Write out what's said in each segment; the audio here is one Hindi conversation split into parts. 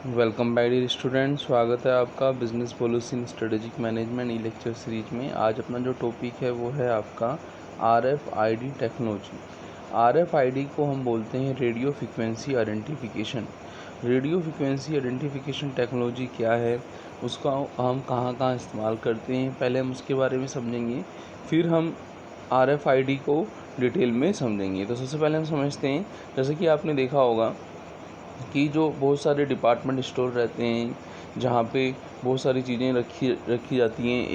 Welcome back dear student. स्वागत है आपका business policy in strategic management E lecture series में। आज अपना जो टॉपिक है वो है आपका RFID टेक्नोलॉजी। RFID को हम बोलते हैं radio frequency identification. Radio frequency identification technology क्या है, उसका हम कहाँ कहाँ इस्तेमाल करते हैं, पहले हम उसके बारे में समझेंगे, फिर हम RFID को डिटेल में समझेंगे। तो सबसे पहले हम समझते हैं, जैसे कि आपने देखा होगा कि जो बहुत सारे डिपार्टमेंट स्टोर रहते हैं जहाँ पे बहुत सारी चीज़ें रखी जाती हैं।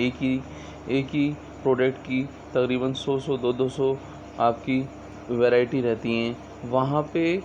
एक ही प्रोडक्ट की तकरीबन 100 200 आपकी वैरायटी रहती हैं। वहाँ पे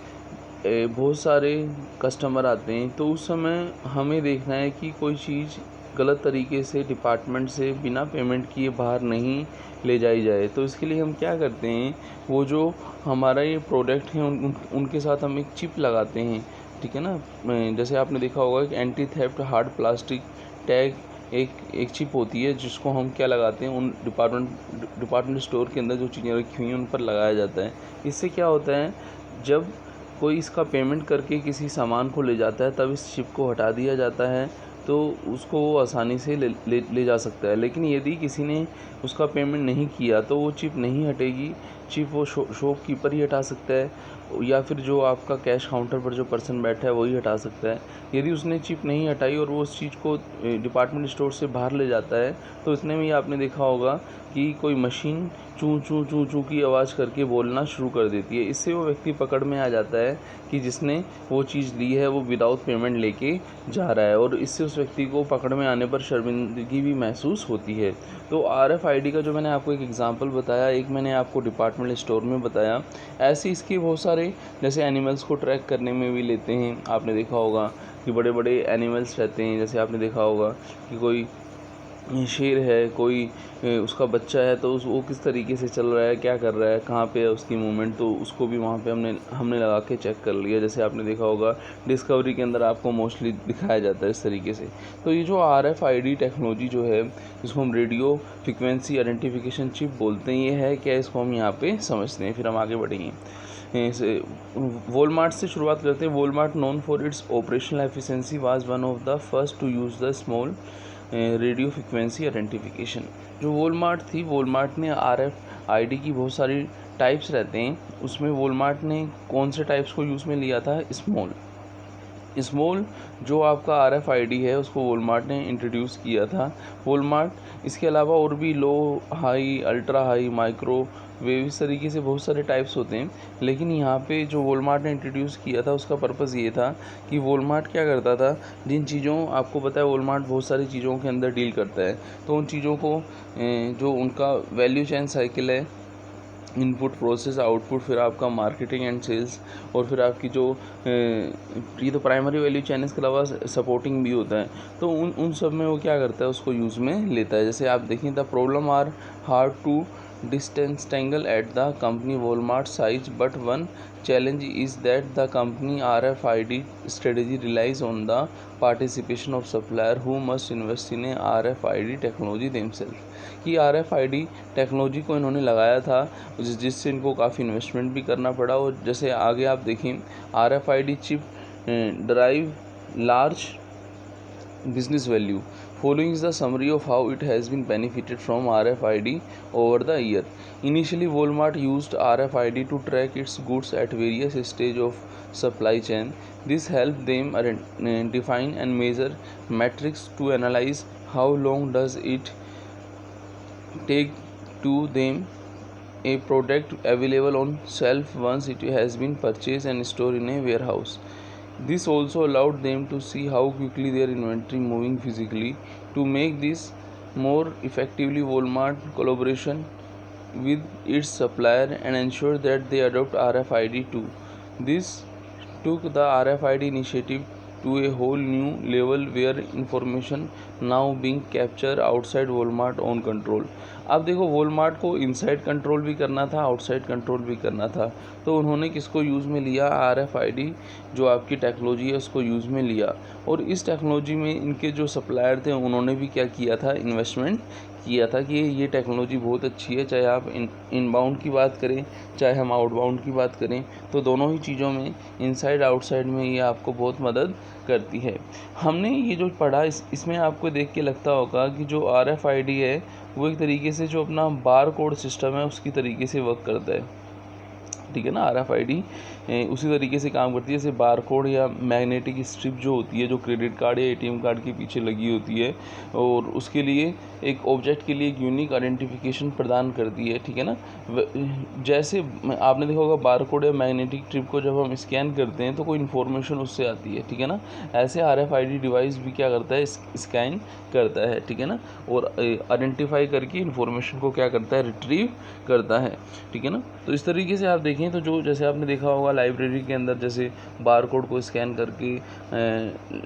बहुत सारे कस्टमर आते हैं, तो उस समय हमें देखना है कि कोई चीज़ गलत तरीके से डिपार्टमेंट से बिना पेमेंट किए बाहर नहीं ले जाई जाए। तो इसके लिए हम क्या करते हैं, वो जो हमारा ये प्रोडक्ट है उनके साथ हम एक चिप लगाते हैं, ठीक है ना। जैसे आपने देखा होगा कि anti theft hard plastic tag एक चिप होती है, जिसको हम क्या लगाते हैं, उन डिपार्टमेंट स्टोर के अंदर जो चीज़ें रखी हुई हैं उन पर लगाया जाता है। इससे क्या होता है, जब कोई इसका पेमेंट करके किसी सामान को ले जाता है तब इस चिप को हटा दिया जाता है, तो उसको वो आसानी से ले जा सकता है। लेकिन यदि किसी ने उसका पेमेंट नहीं किया तो वो चिप नहीं हटेगी। चिप वो शॉपकीपर ही हटा सकता है, या फिर जो आपका कैश काउंटर पर जो पर्सन बैठा है वही हटा सकता है। यदि उसने चिप नहीं हटाई और वो उस चीज़ को डिपार्टमेंट स्टोर से बाहर ले जाता है, तो इतने में ही आपने देखा होगा कि कोई मशीन चूँ चूँ चूँ चूँ की आवाज़ करके बोलना शुरू कर देती है। इससे वो व्यक्ति पकड़ में आ जाता है कि जिसने वो चीज़ ली है वो विदाउट पेमेंट लेके जा रहा है, और इससे उस व्यक्ति को पकड़ में आने पर शर्मिंदगी भी महसूस होती है। तो RFID का जो मैंने आपको एक एग्जांपल बताया, एक मैंने आपको डिपार्टमेंट स्टोर में बताया, ऐसे इसके बहुत सारे, जैसे एनिमल्स को ट्रैक करने में भी लेते हैं। आपने देखा होगा कि बड़े बड़े एनिमल्स रहते हैं, जैसे आपने देखा होगा कि कोई शेर है, कोई उसका बच्चा है, तो वो किस तरीके से चल रहा है, क्या कर रहा है, कहाँ पे है उसकी मूवमेंट, तो उसको भी वहाँ पे हमने लगा के चेक कर लिया। जैसे आपने देखा होगा डिस्कवरी के अंदर आपको मोस्टली दिखाया जाता है इस तरीके से। तो ये जो RFID टेक्नोलॉजी जो है, जिसको हम रेडियो फ्रिक्वेंसी आइडेंटिफिकेशन चिप बोलते हैं, ये है क्या, इसको हम यहाँ पे समझते हैं, फिर हम आगे बढ़ेंगे। वॉलमार्ट से शुरुआत करते हैं। Walmart known for its operational efficiency was one of the first to use the small radio frequency identification. जो वॉलमार्ट थी, वॉलमार्ट ने RFID की बहुत सारी टाइप्स रहते हैं, उसमें वॉलमार्ट ने कौन से टाइप्स को यूज़ में लिया था, स्मॉल जो आपका RFID है उसको वॉलमार्ट ने इंट्रोड्यूस किया था। वॉलमार्ट इसके अलावा और भी लो, हाई, अल्ट्रा हाई, माइक्रोवेव, इस तरीके से बहुत सारे टाइप्स होते हैं। लेकिन यहाँ पे जो वॉलमार्ट ने इंट्रोड्यूस किया था उसका पर्पज़ ये था कि वॉलमार्ट क्या करता था, जिन चीज़ों, आपको पता है वॉलमार्ट बहुत सारी चीज़ों के अंदर डील करता है, तो उन चीज़ों को जो उनका वैल्यू चेन साइकिल है, इनपुट, प्रोसेस, आउटपुट, फिर आपका मार्केटिंग एंड सेल्स, और फिर आपकी जो ये तो प्राइमरी वैल्यू चैन, इसके अलावा सपोर्टिंग भी होता है। तो उन सब में वो क्या करता है, उसको यूज़ में लेता है। जैसे आप देखें, the problem are hard to disentangle at the company Walmart size, but one challenge is that the company RFID strategy relies on the participation of supplier who must invest in a RFID technology themselves। कि RFID टेक्नोलॉजी को इन्होंने लगाया था, जिससे इनको काफ़ी इन्वेस्टमेंट भी करना पड़ा। और जैसे आगे आप देखें, RFID chip drive large business value. Following is the summary of how it has been benefited from RFID over the year. Initially, Walmart used RFID to track its goods at various stages of supply chain. This helped them define and measure metrics to analyze how long does it take to them a product available on shelf once it has been purchased and stored in a warehouse. This also allowed them to see how quickly their inventory moving physically. To make this more effectively, Walmart collaboration with its supplier and ensure that they adopt RFID too. This took the RFID initiative to a whole new level where information now being captured outside Walmart own control. अब देखो, वॉलमार्ट को इनसाइड कंट्रोल भी करना था, आउटसाइड कंट्रोल भी करना था, तो उन्होंने किसको यूज़ में लिया, RFID जो आपकी टेक्नोलॉजी है उसको यूज़ में लिया। और इस टेक्नोलॉजी में इनके जो सप्लायर थे उन्होंने भी क्या किया था, इन्वेस्टमेंट किया था कि ये टेक्नोलॉजी बहुत अच्छी है। चाहे आप इनबाउंड की बात करें, चाहे हम आउटबाउंड की बात करें, तो दोनों ही चीज़ों में, इनसाइड आउटसाइड में, ये आपको बहुत मदद करती है। हमने ये जो पढ़ा इसमें आपको देख के लगता होगा कि जो RFID है वो एक तरीके से जो अपना बार कोड सिस्टम है उसकी तरीके से वर्क करता है, ठीक है ना। RFID उसी तरीके से काम करती है जैसे बार कोड या मैग्नेटिक स्ट्रिप जो होती है, जो क्रेडिट कार्ड या ATM कार्ड के पीछे लगी होती है और उसके लिए एक ऑब्जेक्ट के लिए एक यूनिक आइडेंटिफिकेशन प्रदान करती है, ठीक है ना। जैसे आपने देखा होगा बार कोड या मैग्नेटिक स्ट्रिप को जब हम स्कैन करते हैं तो कोई इन्फॉर्मेशन उससे आती है, ठीक है ना। ऐसे RFID डिवाइस भी क्या करता है, स्कैन करता है, ठीक है ना, और आइडेंटिफाई करके इन्फॉर्मेशन को क्या करता है, रिट्रीव करता है, ठीक है ना। तो इस तरीके से आप देखें तो जो जैसे आपने देखा होगा लाइब्रेरी के अंदर जैसे बार कोड को स्कैन करके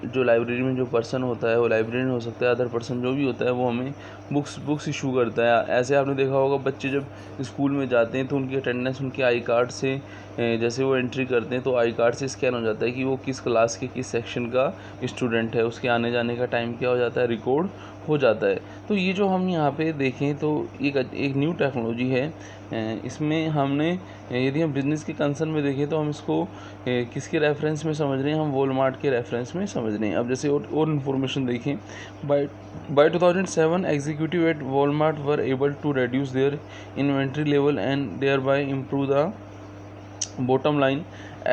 जो लाइब्रेरी में जो पर्सन होता है वो लाइब्रेरियन हो सकता है, अदर पर्सन जो भी होता है वो हमें बुक्स इशू करता है। ऐसे आपने देखा होगा बच्चे जब स्कूल में जाते हैं तो उनकी अटेंडेंस उनके आई कार्ड से जैसे वो एंट्री करते हैं तो आई कार्ड से स्कैन हो जाता है कि वो किस क्लास के किस सेक्शन का स्टूडेंट है, उसके आने जाने का टाइम क्या हो जाता है, रिकॉर्ड हो जाता है। तो ये जो हम यहाँ पे देखें तो एक न्यू टेक्नोलॉजी है। इसमें हमने यदि हम बिज़नेस के कंसर्न में देखें तो हम इसको किसके रेफरेंस में समझ रहे हैं, हम वॉलमार्ट के रेफरेंस में समझ रहे हैं। अब जैसे और इन्फॉर्मेशन देखें, by 2007 executive at Walmart were able to reduce their inventory level and thereby improve the bottom line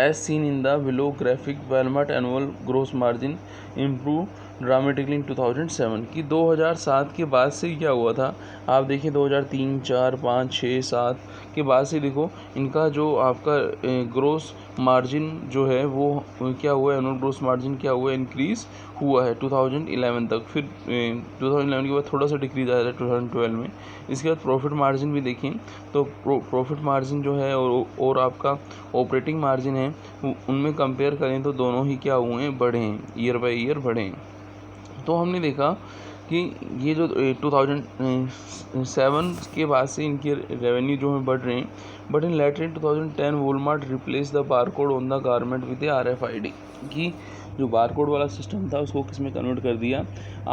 as seen in the below graphic. Walmart annual gross margin improved dramatically in 2007 कि 2007 के बाद से क्या हुआ था, आप देखिए 2003, 4, 5, 6, 7 के बाद से देखो इनका जो आपका ग्रोस मार्जिन जो है वो क्या हुआ है, एनुअल ग्रोस मार्जिन क्या हुआ है, इंक्रीज़ हुआ है 2011 तक। फिर 2011 के बाद थोड़ा सा डिक्रीज आया था 2012 में। इसके बाद प्रॉफिट मार्जिन भी देखें तो प्रॉफिट मार्जिन जो है और आपका ऑपरेटिंग मार्जिन है उनमें कंपेयर करें तो दोनों ही क्या हुए हैं, बढ़े हैं, ईयर बाय ईयर बढ़े हैं। तो हमने देखा कि ये जो 2007 के बाद से इनके रेवेन्यू जो है बढ़ रहे हैं, but in later in 2010 Walmart replace the barcode on the garment with RFID कि जो बारकोड वाला सिस्टम था उसको किस में कन्वर्ट कर दिया,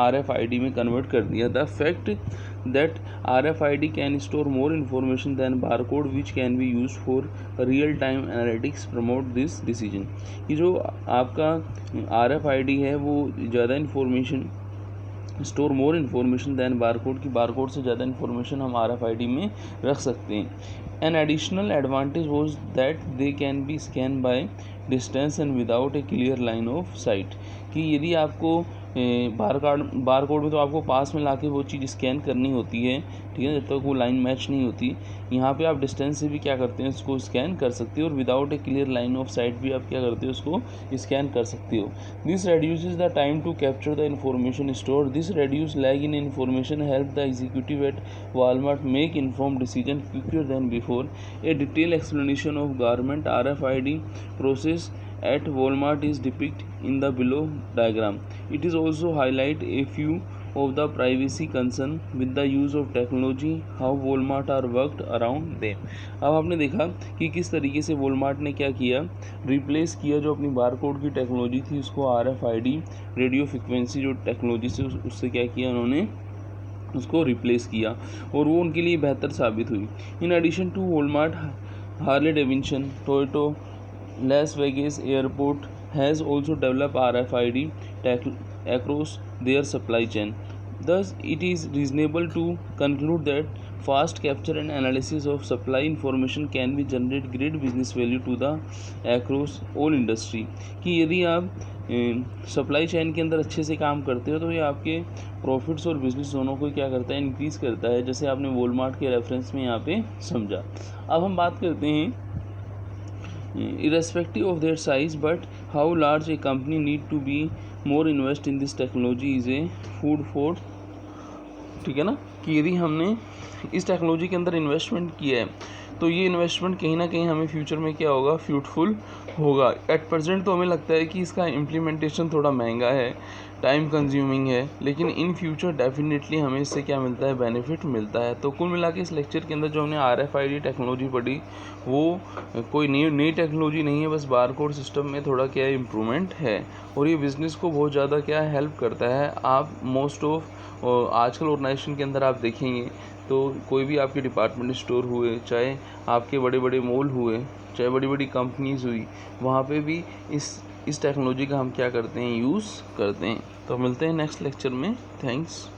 RFID में कन्वर्ट कर दिया। The fact that RFID can store more information than barcode which can be use for real time analytics promote this decision. ये जो आपका RFID है वो ज़्यादा information store more information than barcode की बारकोड से ज़्यादा इन्फॉर्मेशन हम RFID में रख सकते हैं। An additional advantage was that they can be scan by distance and without a clear line of sight कि यदि आपको बार कोड में तो आपको पास में लाके वो चीज़ स्कैन करनी होती है, ठीक है, जब तक वो लाइन मैच नहीं होती। यहाँ पे आप डिस्टेंस से भी क्या करते हैं, उसको स्कैन कर सकते हो और without a clear line of site भी आप क्या करते हो, उसको स्कैन कर सकते हो। This reduces the time to capture the information store. This reduce lag in information help the executive at Walmart make informed decision quicker than before. A detail explanation of garment RFID process at Walmart is depicted in the below diagram. It is also highlight a few of the privacy concern with the use of technology, how Walmart are worked around them. अब आपने देखा कि किस तरीके से Walmart ने क्या किया, रिप्लेस किया जो अपनी बारकोड की टेक्नोलॉजी थी उसको RFID रेडियो फ्रिक्वेंसी जो टेक्नोलॉजी से उससे क्या किया उन्होंने, उसको रिप्लेस किया और वो उनके लिए बेहतर साबित हुई। In addition to Walmart, Harley Davidson, Toyota, Las Vegas Airport has also developed RFID tech across their supply chain. Thus, it is reasonable to conclude that fast capture and analysis of supply information can be generate great business value to the across all industry. कि यदि आप सप्लाई चेन के अंदर अच्छे से काम करते हो तो ये आपके प्रॉफिट्स और बिजनेस दोनों को क्या करता है, इंक्रीज़ करता है, जैसे आपने वॉलमार्ट के रेफरेंस में यहाँ पे समझा। अब हम बात करते हैं irrespective of their size but how large a company need to be more invest in this technology is a food for, ठीक है ना, कि यदि हमने इस टेक्नोलॉजी के अंदर इन्वेस्टमेंट किया है तो ये इन्वेस्टमेंट कहीं ना कहीं हमें फ्यूचर में क्या होगा, फ्रूटफुल होगा। एट प्रेजेंट तो हमें लगता है कि इसका इम्प्लीमेंटेशन थोड़ा महंगा है, टाइम कंज्यूमिंग है, लेकिन इन फ्यूचर डेफिनेटली हमें इससे क्या मिलता है, बेनिफिट मिलता है। तो कुल मिला के इस लेक्चर के अंदर जो हमने RFID टेक्नोलॉजी पढ़ी वो कोई नई टेक्नोलॉजी नहीं है, बस बारकोड सिस्टम में थोड़ा क्या इम्प्रूवमेंट है और ये बिज़नेस को बहुत ज़्यादा क्या हेल्प करता है। आप मोस्ट ऑफ आजकल ऑर्गेनाइजेशन के अंदर आप देखेंगे तो कोई भी आपके डिपार्टमेंट स्टोर हुए, चाहे आपके बड़े बड़े मॉल हुए, चाहे बड़ी बड़ी कंपनीज़ हुई, वहाँ पे भी इस इस टेक्नोलॉजी का हम क्या करते हैं, यूज़ करते हैं। तो मिलते हैं नेक्स्ट लेक्चर में। थैंक्स।